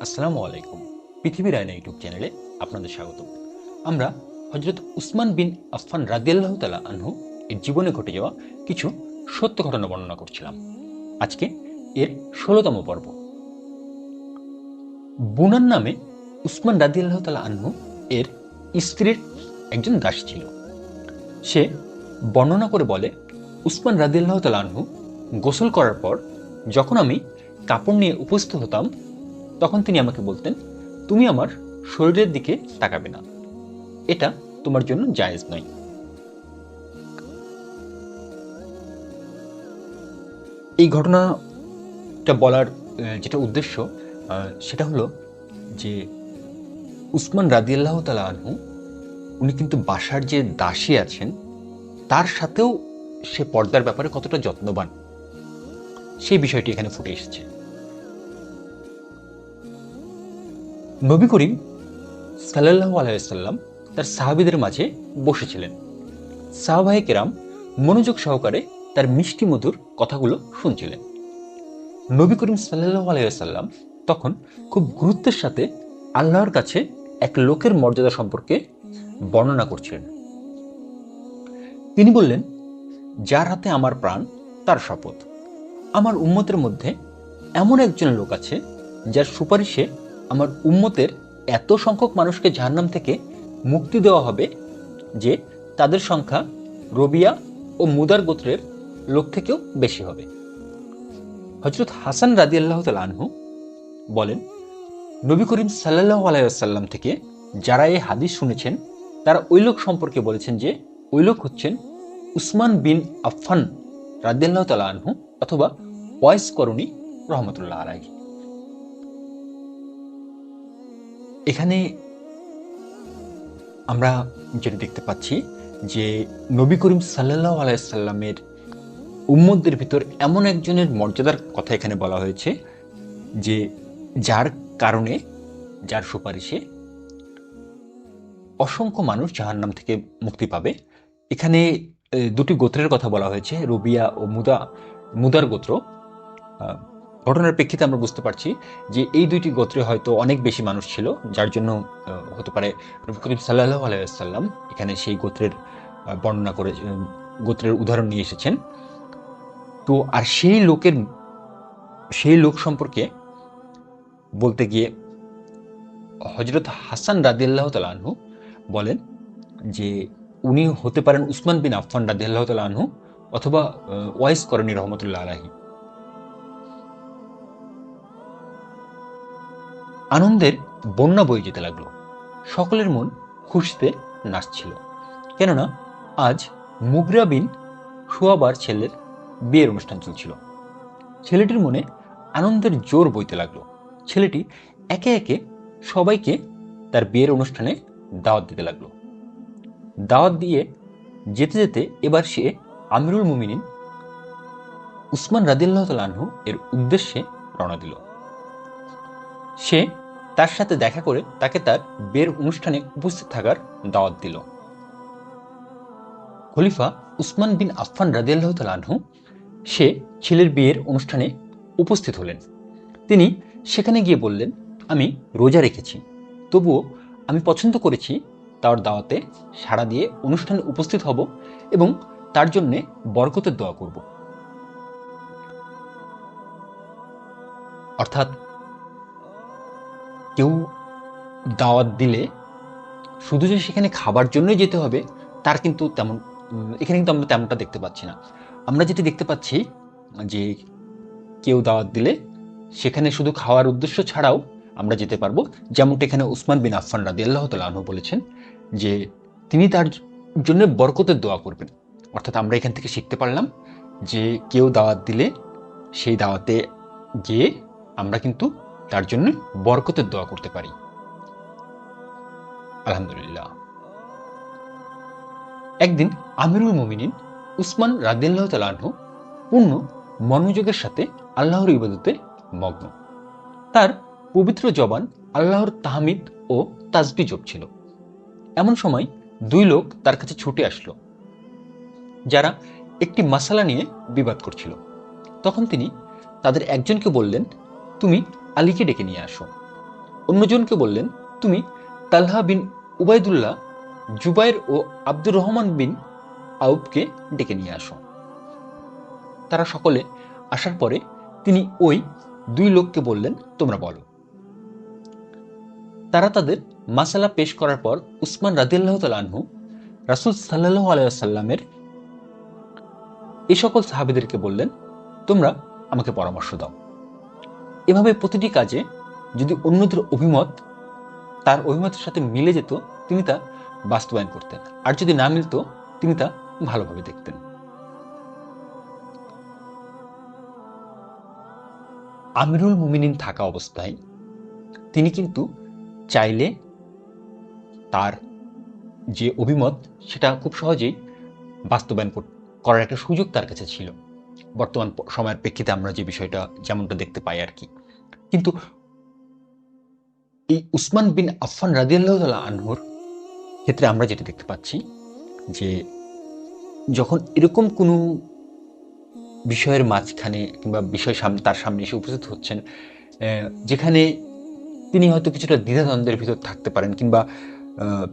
আসসালামু আলাইকুম। পৃথিবীর আয়না ইউটিউব চ্যানেলে আপনাদের স্বাগত। আমরা হযরত উসমান বিন আফফান রাদিয়াল্লাহু তাআলা আনহু এর জীবনে ঘটে যাওয়া কিছু সত্য ঘটনা বর্ণনা করছিলাম। আজকে এর ১৬তম পর্ব। বুনান নামে উসমান রাদিয়াল্লাহু তাআলা আনহু এর স্ত্রীর একজন দাসী ছিল। সে বর্ণনা করে বলে, উসমান রাদিয়াল্লাহু তাআলা আনহু গোসল করার পর যখন আমি কাপড় নিয়ে উপস্থিত হতাম, তখন তিনি আমাকে বলতেন, তুমি আমার শরীরের দিকে তাকাবে না, এটা তোমার জন্য জায়েজ নয়। এই ঘটনাটা বলার যেটা উদ্দেশ্য সেটা হলো যে উসমান রাদিয়াল্লাহু তাআলা আনহু উনি কিন্তু বাসার যে দাসী আছেন তার সাথেও সে পর্দার ব্যাপারে কতটা যত্নবান, সেই বিষয়টি এখানে ফুটে এসেছে। নবী করিম সাল্লাল্লাহু আলাইহি ওয়াসাল্লাম তার সাহাবীদের মাঝে বসেছিলেন। সাহাবায়ে কেরাম মনোযোগ সহকারে তার মিষ্টি মধুর কথাগুলো শুনছিলেন। নবী করিম সাল্লাল্লাহু আলাইহি ওয়াসাল্লাম তখন খুব গুরুত্বের সাথে আল্লাহর কাছে এক লোকের মর্যাদা সম্পর্কে বর্ণনা করছিলেন। তিনি বললেন, যার হাতে আমার প্রাণ তার শপথ, আমার উম্মতের মধ্যে এমন একজন লোক আছে যার সুপারিশে আমার উম্মতের এত সংখ্যক মানুষকে জাহান্নাম থেকে মুক্তি দেওয়া হবে যে তাদের সংখ্যা রবিয়া ও মুদার গোত্রের লোক থেকেও বেশি হবে। হযরত হাসান রাদিয়াল্লাহু তাআলা আনহু বলেন, নবী করিম সাল্লাল্লাহু আলাইহি ওয়াসাল্লাম থেকে যারা এই হাদিস শুনেছেন তারা ওই লোক সম্পর্কে বলেছেন যে ওই লোক হচ্ছেন উসমান বিন আফফান রাদিয়াল্লাহু তাআলা আনহু অথবা ওয়াইস করণী রহমতুল্লাহ আলাইহি। এখানে আমরা যেটা দেখতে পাচ্ছি যে নবী করিম সাল্লাল্লাহু আলাইহি ওয়াসাল্লামের উম্মতদের ভিতর এমন একজনের মর্যাদার কথা এখানে বলা হয়েছে যে যার কারণে, যার সুপারিশে অসংখ্য মানুষ জাহান্নাম থেকে মুক্তি পাবে। এখানে দুটি গোত্রের কথা বলা হয়েছে, রবিয়া ও মুদার গোত্র। ঘটনার প্রেক্ষিতে আমরা বুঝতে পারছি যে এই দুইটি গোত্রে হয়তো অনেক বেশি মানুষ ছিল, যার জন্য হতে পারে নবী করিম সাল্লাল্লাহু আলাইহি ওয়াসাল্লাম এখানে সেই গোত্রের বর্ণনা করে, গোত্রের উদাহরণ নিয়ে এসেছেন। তো আর সেই লোক সম্পর্কে বলতে গিয়ে হযরত হাসান রাদিয়াল্লাহু তাআলা আনহু বলেন যে উনি হতে পারেন উসমান বিন আফফান রাদিয়াল্লাহু তাআলা আনহু অথবা ওয়াইস করণী রহমতুল্লাহ আলাইহি। আনন্দের বন্যা বয়ে যেতে লাগলো। সকলের মন খুশিতে নাচছিল, কেননা আজ মুগরা বিন শুয়াবার ছেলের বিয়ের অনুষ্ঠান চলছিল। ছেলেটির মনে আনন্দের জোর বইতে লাগলো। ছেলেটি একে একে সবাইকে তার বিয়ের অনুষ্ঠানে দাওয়াত দিতে লাগলো। দাওয়াত দিয়ে যেতে যেতে এবার সে আমিরুল মুমিনিন উসমান রাদিয়াল্লাহু তাআলা আনহু এর উদ্দেশ্যে রওনা দিল। সে তার সাথে দেখা করে তাকে তার বিয়ের অনুষ্ঠানে উপস্থিত থাকার দাওয়াত দিল। খলিফা উসমান বিন আফফান রাদিয়াল্লাহু তাআলা আনহু সে ছেলের বিয়ের অনুষ্ঠানে উপস্থিত হলেন। তিনি সেখানে গিয়ে বললেন, আমি রোজা রেখেছি, তবুও আমি পছন্দ করেছি তার দাওয়াতে সাড়া দিয়ে অনুষ্ঠানে উপস্থিত হব এবং তার জন্যে বরকতের দোয়া করব। অর্থাৎ কেউ দাওয়াত দিলে শুধু যে সেখানে খাবার জন্যই যেতে হবে তার কিন্তু তেমন, এখানে কিন্তু আমরা তেমনটা দেখতে পাচ্ছি না। আমরা যেটি দেখতে পাচ্ছি যে কেউ দাওয়াত দিলে সেখানে শুধু খাওয়ার উদ্দেশ্য ছাড়াও আমরা যেতে পারবো, যেমনটা এখানে উসমান বিন আফফান রাদিয়াল্লাহু তাআলা আনহু বলেছেন যে তিনি তার জন্য বরকতের দোয়া করবেন। অর্থাৎ আমরা এখান থেকে শিখতে পারলাম যে কেউ দাওয়াত দিলে সেই দাওয়াতে গিয়ে আমরা কিন্তু তার জন্য বরকতের দোয়া করতে পারি। আলহামদুলিল্লাহ। একদিন আমিরুল মুমিনিন উসমান রাদিয়াল্লাহু তাআলা আনহু পূর্ণ মনোযোগের সাথে আল্লাহর ইবাদতে মগ্ন। তার পবিত্র জবান আল্লাহর তাহমিদ ও তাসবিহ জপছিল। এমন সময় দুই লোক তার কাছে ছুটে আসলো, যারা একটি মাসালা নিয়ে বিবাদ করছিল। তখন তিনি তাদের একজনকে বললেন, তুমি আলীকে ডেকে নিয়ে আসো। অন্যজনকে বললেন, তুমি তালহা বিন উবাইদুল্লাহ, জুবাইর ও আব্দুর রহমান বিন আউফকে ডেকে নিয়ে আসো। তারা সকলে আসার পরে তিনি ওই দুই লোককে বললেন, তোমরা বলো। তারা তাদের মাসালা পেশ করার পর উসমান রাদিয়াল্লাহু তাআলা আনহু রাসূল সাল্লাল্লাহু আলাইহি ওয়াসাল্লামের এই সকল সাহাবীদেরকে বললেন, তোমরা আমাকে পরামর্শ দাও। এভাবে প্রতিটি কাজে যদি অন্যদের অভিমত তার অভিমতের সাথে মিলে যেত, তিনি তা বাস্তবায়ন করতেন, আর যদি না মিলত তিনি তা ভালোভাবে দেখতেন। আমিরুল মুমিনিন থাকা অবস্থায় তিনি কিন্তু চাইলে তার যে অভিমত সেটা খুব সহজেই বাস্তবায়ন করার একটা সুযোগ তার কাছে ছিল। বর্তমান সময়ের প্রেক্ষিতে আমরা যে বিষয়টা যেমনটা দেখতে পাই আর কি। কিন্তু এই উসমান বিন আফফান রাদিয়াল্লাহু তাআলা আনহুর ক্ষেত্রে আমরা যেটা দেখতে পাচ্ছি যে যখন এরকম কোনো বিষয়ের মাঝখানে কিংবা বিষয় তার সামনে এসে উপস্থিত হচ্ছেন, যেখানে তিনি হয়তো কিছুটা দ্বিধাদ্বন্দ্বের ভিতর থাকতে পারেন, কিংবা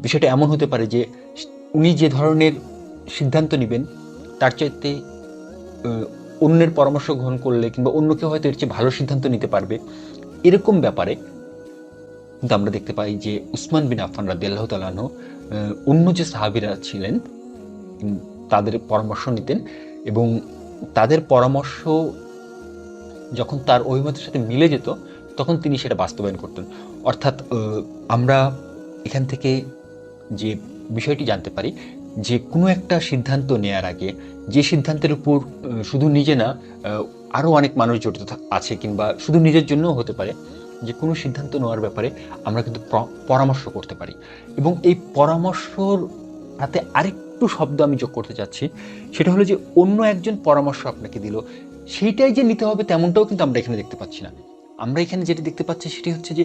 বিষয়টা এমন হতে পারে যে উনি যে ধরনের সিদ্ধান্ত নেবেন তার চাইতে অন্যের পরামর্শ গ্রহণ করলে কিংবা অন্য কেউ হয়তো এর চেয়ে ভালো সিদ্ধান্ত নিতে পারবে, এরকম ব্যাপারে কিন্তু আমরা দেখতে পাই যে উসমান বিন আফফান রাদিয়াল্লাহু তাআলা আনহু অন্য যে সাহাবীরা ছিলেন তাদের পরামর্শ নিতেন, এবং তাদের পরামর্শ যখন তার অভিমতের সাথে মিলে যেত তখন তিনি সেটা বাস্তবায়ন করতেন। অর্থাৎ আমরা এখান থেকে যে বিষয়টি জানতে পারি যে কোনো একটা সিদ্ধান্ত নেয়ার আগে যে সিদ্ধান্তের উপর শুধু নিজে না আরও অনেক মানুষ জড়িত আছে, কিংবা শুধু নিজের জন্যও হতে পারে, যে কোনো সিদ্ধান্ত নেওয়ার ব্যাপারে আমরা কিন্তু পরামর্শ করতে পারি। এবং এই পরামর্শর সাথে আরেকটু শব্দ আমি যোগ করতে চাচ্ছি, সেটা হলো যে অন্য একজন পরামর্শ আপনাকে দিল, সেইটাই যে নিতে হবে তেমনটাও কিন্তু আমরা এখানে দেখতে পাচ্ছি না। আমরা এখানে যেটা দেখতে পাচ্ছি সেটি হচ্ছে যে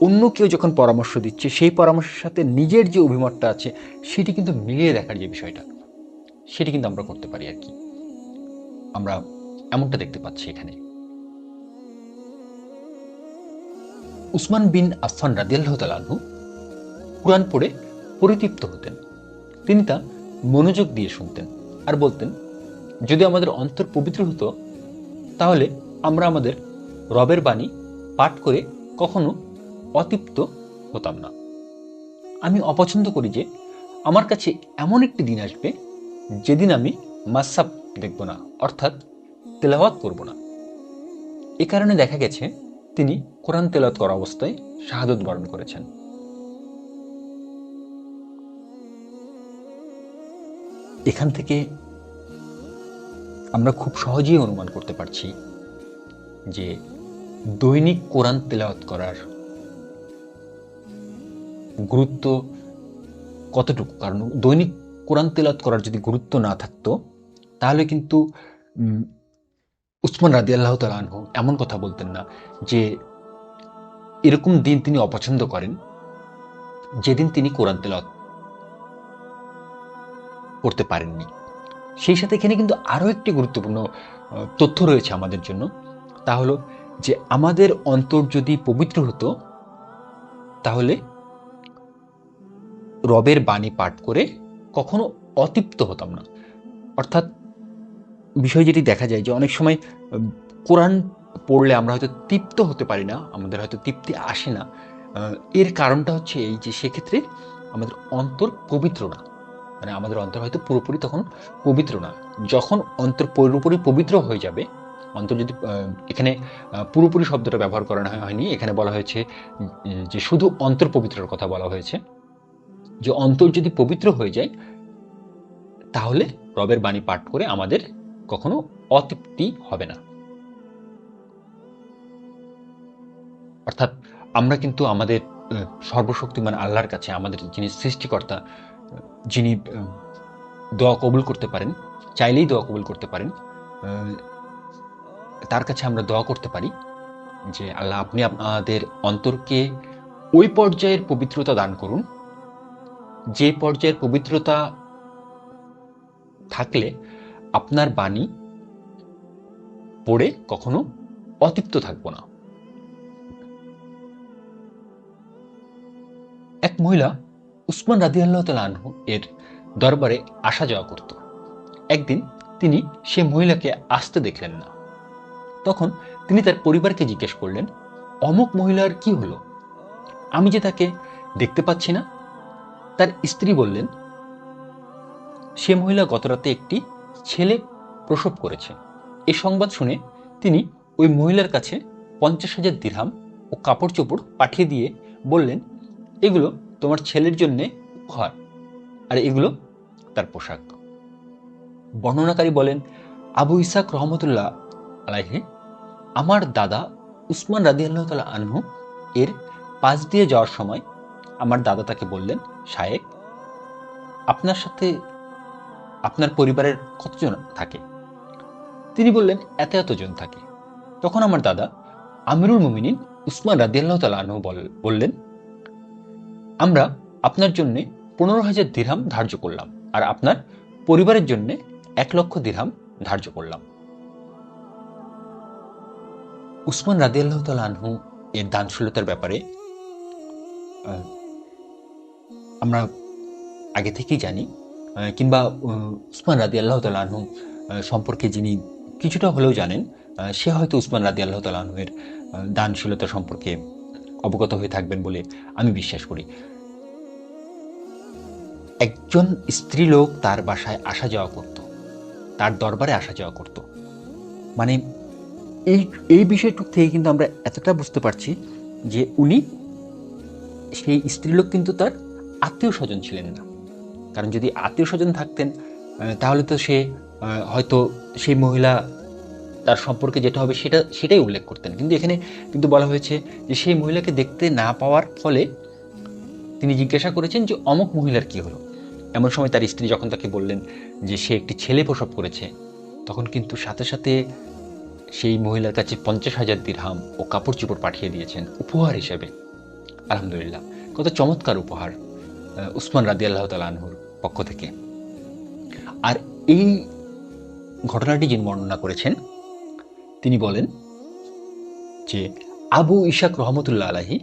অন্য কেউ যখন পরামর্শ দিচ্ছে সেই পরামর্শের সাথে নিজের যে অভিমতটা আছে সেটি কিন্তু মিলিয়ে দেখার যে বিষয়টা, সেটি কিন্তু আমরা করতে পারি আর কি। আমরা এমনটা দেখতে পাচ্ছি এখানে। উসমান বিন আফফান রাদিয়াল্লাহু তাআলা আনহু কুরআন পড়ে পরিতৃপ্ত হতেন। তিনি তা মনোযোগ দিয়ে শুনতেন আর বলতেন, যদি আমাদের অন্তর পবিত্র হতো তাহলে আমরা আমাদের রবের বাণী পাঠ করে কখনো অতৃপ্ত হতাম না। আমি অপছন্দ করি যে আমার কাছে এমন একটি দিন আসবে যেদিন আমি মাসাব দেখব না, অর্থাৎ তেলাওয়াত করব না। এ কারণে দেখা গেছে তিনি কোরআন তেলাওয়াত করা অবস্থায় শাহাদত বরণ করেছেন। এখান থেকে আমরা খুব সহজেই অনুমান করতে পারছি যে দৈনিক কোরআন তেলাওয়াত করার গুরুত্ব কতটুকু। কারণ দৈনিক কোরআন তেলাওয়াত করার যদি গুরুত্ব না থাকতো তাহলে কিন্তু উসমান রাদিয়াল্লাহু তাআলা আনহু এমন কথা বলতেন না যে এরকম দিন তিনি অপছন্দ করেন যেদিন তিনি কোরআন তেলাওয়াত করতে পারেননি। সেই সাথে এখানে কিন্তু আরও একটি গুরুত্বপূর্ণ তথ্য রয়েছে আমাদের জন্য, তা হলো যে আমাদের অন্তর যদি পবিত্র হতো তাহলে রবের বাণী পাঠ করে কখনো অতৃপ্ত হতাম না। অর্থাৎ বিষয় যেটি দেখা যায় যে অনেক সময় কোরআন পড়লে আমরা হয়তো তৃপ্ত হতে পারি না, আমাদের হয়তো তৃপ্তি আসে না। এর কারণটা হচ্ছে এই যে সেক্ষেত্রে আমাদের অন্তর পবিত্র না, মানে আমাদের অন্তর হয়তো পুরোপুরি তখন পবিত্র না। যখন অন্তর পুরোপুরি পবিত্র হয়ে যাবে, অন্তর যদি এখানে পুরোপুরি শব্দটা ব্যবহার করা হয়নি, এখানে বলা হয়েছে যে শুধু অন্তর পবিত্রের কথা বলা হয়েছে, যে অন্তর যদি পবিত্র হয়ে যায় তাহলে রবের বাণী পাঠ করে আমাদের কখনো অতৃপ্তি হবে না। অর্থাৎ আমরা কিন্তু আমাদের সর্বশক্তিমান আল্লাহর কাছে, আমাদের যিনি সৃষ্টিকর্তা, যিনি দোয়া কবুল করতে পারেন, চাইলেই দোয়া কবুল করতে পারেন, তার কাছে আমরা দোয়া করতে পারি যে আল্লাহ আপনি আমাদের অন্তরকে ওই পর্যায়ের পবিত্রতা দান করুন যে পর্যায়ের পবিত্রতা থাকলে আপনার বাণী পড়ে কখনো অতৃপ্ত থাকবো না। এক মহিলা উসমান রাদিয়াল্লাহু তাআলা আনহু এর দরবারে আসা যাওয়া করত। একদিন তিনি সে মহিলাকে আসতে দেখলেন না। তখন তিনি তার পরিবারকে জিজ্ঞেস করলেন, অমুক মহিলার কি হলো? আমি যে তাকে দেখতে পাচ্ছি না। তার স্ত্রী বললেন, সে মহিলা গতরাতে একটি ছেলে প্রসব করেছে। এই সংবাদ শুনে তিনি ওই মহিলার কাছে 50,000 দিরহাম ও কাপড় চোপড় পাঠিয়ে দিয়ে বললেন, এগুলো তোমার ছেলের জন্য উপহার, আর এগুলো তার পোশাক। বর্ণনাকারী বলেন, আবু ইসাক রহমতুল্লাহ আলাইহি আমার দাদা উসমান রাদিয়াল্লাহু তাআলা আনহু এর পাশ দিয়ে যাওয়ার সময় আমার দাদা তাকে বললেন, শায়েক, আপনার সাথে আপনার পরিবারের কতজন থাকে? তিনি বললেন, এতজন থাকে। তখন আমার দাদা আমিরুল মুমিনিন উসমান রাদিয়াল্লাহু তাআলা আনহু বললেন, আমরা আপনার জন্য 15,000 দিরহাম ধার্য করলাম, আর আপনার পরিবারের জন্য 1,00,000 দিরহাম ধার্য করলাম। উসমান রাদিয়াল্লাহু তাআলা আনহু এর দানশীলতার ব্যাপারে আমরা আগে থেকেই জানি, কিংবা উসমান রাদিয়াল্লাহু তাআলা আনহু সম্পর্কে যিনি কিছুটা হলেও জানেন, সে হয়তো উসমান রাদিয়াল্লাহু তাআলা আনহুর দানশীলতা সম্পর্কে অবগত হয়ে থাকবেন বলে আমি বিশ্বাস করি। একজন স্ত্রীলোক তার বাসায় আসা যাওয়া করত, তার দরবারে আসা যাওয়া করত। মানে এই বিষয়টুক থেকে কিন্তু আমরা এতটা বুঝতে পারছি যে উনি সেই স্ত্রীলোক কিন্তু তার আত্মীয় স্বজন ছিলেন না। কারণ যদি আত্মীয় স্বজন থাকতেন তাহলে তো সে হয়তো সেই মহিলা তার সম্পর্কে যেটা হবে সেটাই উল্লেখ করতেন। কিন্তু এখানে কিন্তু বলা হয়েছে যে সেই মহিলাকে দেখতে না পাওয়ার ফলে তিনি জিজ্ঞাসা করেছেন যে অমুক মহিলার কি হলো। এমন সময় তার স্ত্রী যখন তাকে বললেন যে সে একটি ছেলে প্রসব করেছে, তখন কিন্তু সাথে সাথে সেই মহিলার কাছে 50,000 দিরহাম ও কাপড় চোপড় পাঠিয়ে দিয়েছেন উপহার হিসেবে। আলহামদুলিল্লাহ, কত চমৎকার উপহার উসমান রাদিয়াল্লাহু তাআলা আনহুর পক্ষ থেকে। আর এই ঘটনাটি যিনি বর্ণনা করেছেন তিনি বলেন যে আবু ইসাক রহমতুল্লাহ আলাইহি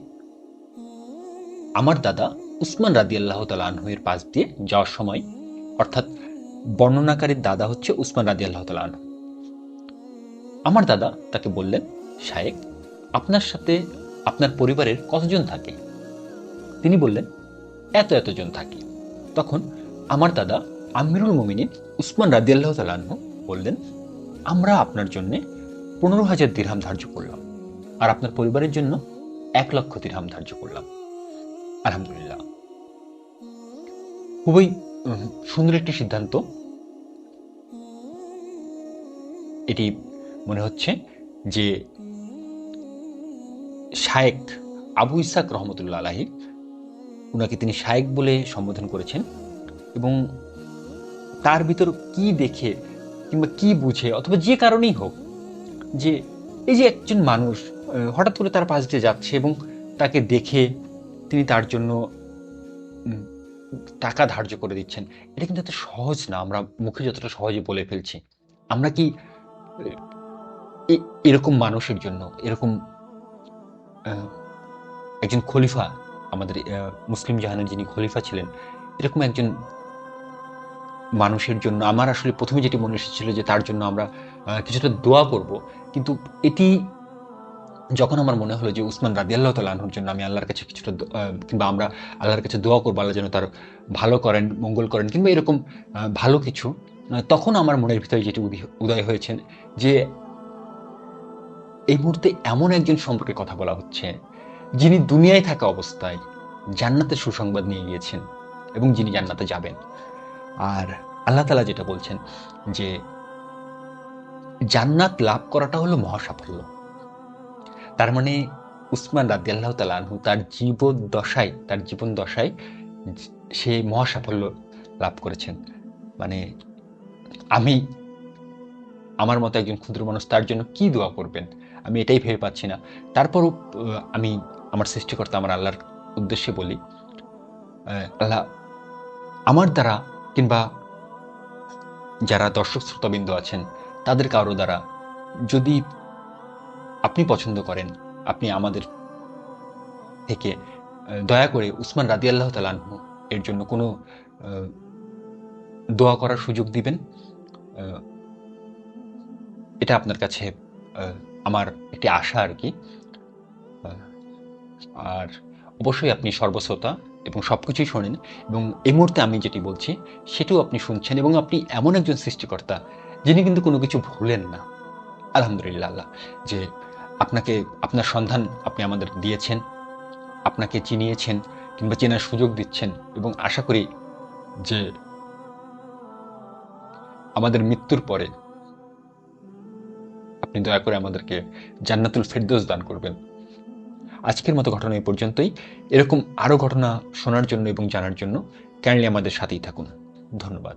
আমার দাদা উসমান রাদিয়াল্লাহু তাআলা আনহু এর পাশ দিয়ে যাওয়ার সময়, অর্থাৎ বর্ণনাকারীর দাদা হচ্ছে উসমান রাদিয়াল্লাহু তাআলা আনহু, আমার দাদা তাকে বললেন, শায়েক, আপনার সাথে আপনার পরিবারের কতজন থাকে? তিনি বললেন, এতজন থাকে। তখন আমার দাদা আমিরুল মুমিনিন উসমান রাদিয়াল্লাহু তাআলা আনহু বললেন, আমরা আপনার জন্য 15,000 দিরহাম ধার্য করলাম, আর আপনার পরিবারের জন্য 1,00,000 দিরহাম ধার্য করলাম। আলহামদুলিল্লাহ, খুবই সুন্দর একটি সিদ্ধান্ত। এটি মনে হচ্ছে যে শায়েক আবু ইসাক রহমতুল্লাহ আলাইহি, উনাকে তিনি শায়েক বলে সম্বোধন করেছেন, এবং তার ভিতর কি দেখে কিংবা কি বুঝে অথবা যে কারণেই হোক, যে এই যে একজন মানুষ হঠাৎ করে তার পাশ দিয়ে যাচ্ছে এবং তাকে দেখে তিনি তার জন্য টাকা ধার্য করে দিচ্ছেন, এটা কিন্তু এত সহজ না। আমরা মুখে যতটা সহজে বলে ফেলছি, আমরা কি এরকম মানুষের জন্য, এরকম একজন খলিফা, আমাদের মুসলিম জাহানের যিনি খলিফা ছিলেন, এরকম একজন মানুষের জন্য আমার আসলে প্রথমে যেটি মনে এসেছিল যে তার জন্য আমরা কিছুটা দোয়া করব, কিন্তু এটি যখন আমার মনে হলো যে উসমান রাদিয়াল্লাহু তাআলা আনহুর জন্য আমি আল্লাহর কাছে কিছুটা কিংবা আমরা আল্লাহর কাছে দোয়া করবো, আল্লাহ যেন তার ভালো করেন, মঙ্গল করেন, কিংবা এরকম ভালো কিছু, তখন আমার মনের ভিতরে যেটি উদয় হয়েছেন যে এই মুহূর্তে এমন একজন সম্পর্কে কথা বলা হচ্ছে যিনি দুনিয়ায় থাকা অবস্থায় জান্নাতের সুসংবাদ নিয়ে গিয়েছেন এবং যিনি জান্নাতে যাবেন। আর আল্লাহ তাআলা যেটা বলছেন যে জান্নাত লাভ করাটা হলো মহাসাফল্য। তার মানে উসমান রাদিয়াল্লাহু তাআলা আনহু তার জীবন দশায় সে মহাসাফল্য লাভ করেছেন। মানে আমার মতো একজন ক্ষুদ্র মানুষ তার জন্য কি দোয়া করবেন, আমি এটাই ভেবে পাচ্ছি না। তারপরও আমি আমার সৃষ্টিকর্তা, আমার আল্লাহর উদ্দেশ্যে বলি, আল্লাহ আমার দ্বারা কিংবা যারা দর্শক শ্রোতাবৃন্দ আছেন তাদের কারো দ্বারা যদি আপনি পছন্দ করেন, আপনি আমাদের থেকে দয়া করে উসমান রাদিয়াল্লাহু তাআলা আনহু এর জন্য কোনো আহ, দোয়া করার সুযোগ দিবেন। আহ, এটা আপনার কাছে আহ, আমার একটি আশা আর কি। আহ, আর অবশ্যই আপনি সর্বশ্রোতা এবং সব কিছুই শোনেন, এবং এই মুহূর্তে আমি যেটি বলছি সেটাও আপনি শুনছেন, এবং আপনি এমন একজন সৃষ্টিকর্তা যিনি কিন্তু কোনো কিছু ভুলেন না। আলহামদুলিল্লাহ আল্লাহ, যে আপনাকে আপনার সন্ধান আপনি আমাদের দিয়েছেন, আপনাকে চিনিয়েছেন কিংবা চেনার সুযোগ দিচ্ছেন, এবং আশা করি যে আমাদের মৃত্যুর পরে আপনি দয়া করে আমাদেরকে জান্নাতুল ফেরদৌস দান করবেন। আজকের মতো ঘটনা এই পর্যন্তই। এরকম আরও ঘটনা শোনার জন্য এবং জানার জন্য কাইন্ডলি আমাদের সাথেই থাকুন। ধন্যবাদ।